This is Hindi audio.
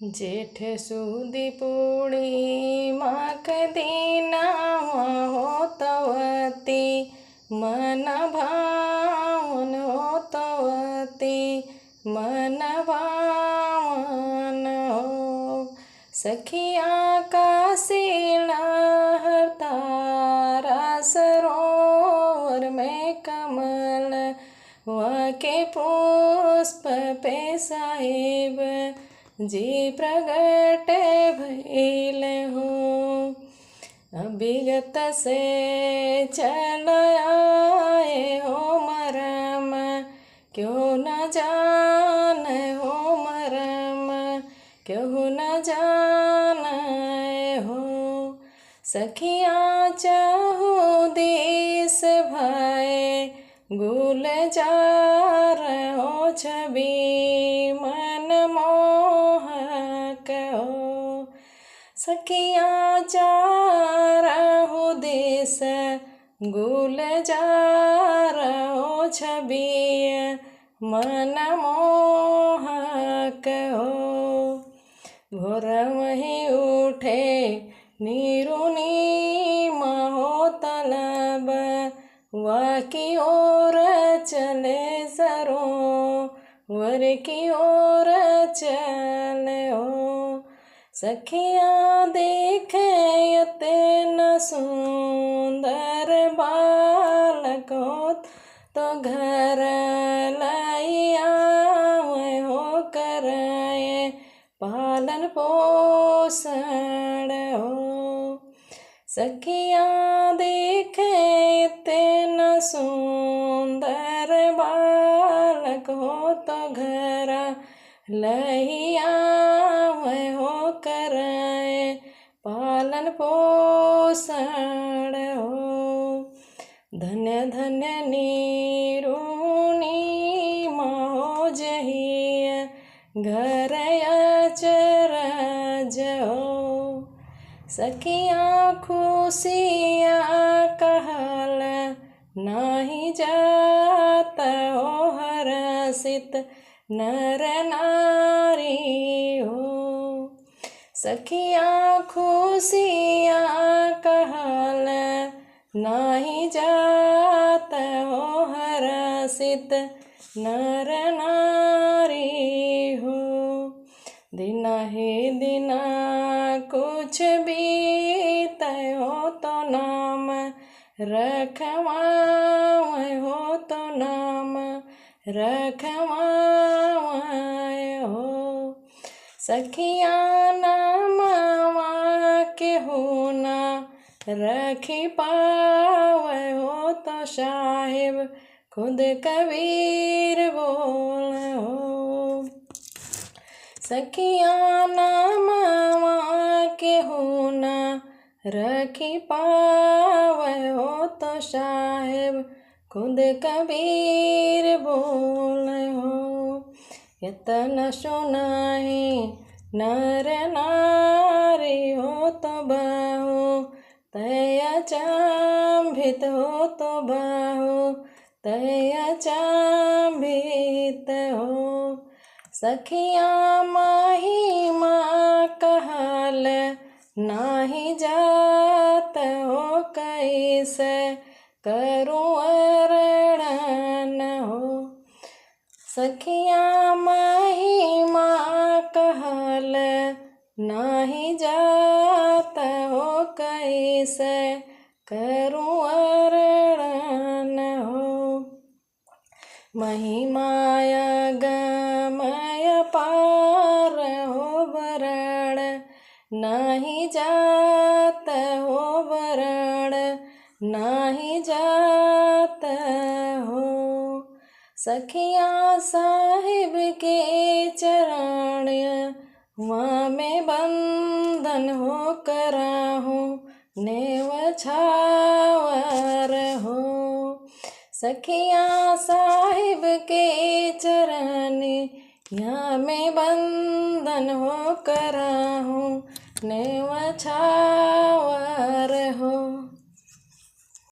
जेठ सुदी पूर्णिमा के दीनावा होतवती मन भावन होतवती मन भावन हो। सखिया का सिलहर तारा सरोवर में कमल वाके पुष्प पे साहिब जी प्रगट भइल हो। अभिगत से चल आए हो मरम क्यों न जान हो मरम क्यों न जान हो। सखिया चाहू दिस भय गुलजार हो छवि मन मोहक हो। सखिया चारहु दिस गुलजार हो छवि मन मोहक हो। भोर वही उठे निरुनीमा हो तलब वाकी ओर चले सरोवर की ओर चले हो। सखिया देखे न सुंदर बालक हो तो घर लाई आवे हो कराए पालन पोषण हो। सखिया देखे न सुंदर बालक हो तो घर लाई आवे हो कराए पालन पोषण हो। धन्य धन्य निरुणीमा हो जहिया घर अचरज हो। सखिया खुशिया कहल नाही जात हो हरसित नर नारी हो। सखिया खुशिया कहल नाही जात हो हरसित नर नारी हो। दिना ही दिना कुछ बीत हो तो नाम रखवाए हो तो नाम रखवाए हो। सखिया नामवा के हो ना रखी पावे हो तो साहिब खुद कबीर बोल हो। सखिया नामवा के हो ना रखी पावे हो तो साहिब खुद कबीर बोल हो। यतन सुनाही नर नारी हो तो बाहो तय चांभित हो तो बाहो तय चांभित हो। सखिया महिमा कहल नाही जात हो कैसे करूं वर्णन हो। सखिया महिमा कहल नाही जात हो कैसे करूं वर्णन हो। महिमाया गमय पार हो वरण नाही जात हो वरण नाही जात हो। सखिया साहिब के चरण वहाँ में बंधन हो कराहूँ नेव छावर हो। सखिया साहिब के चरण यहाँ में बंधन हो कराहूँ नेव छावर हो।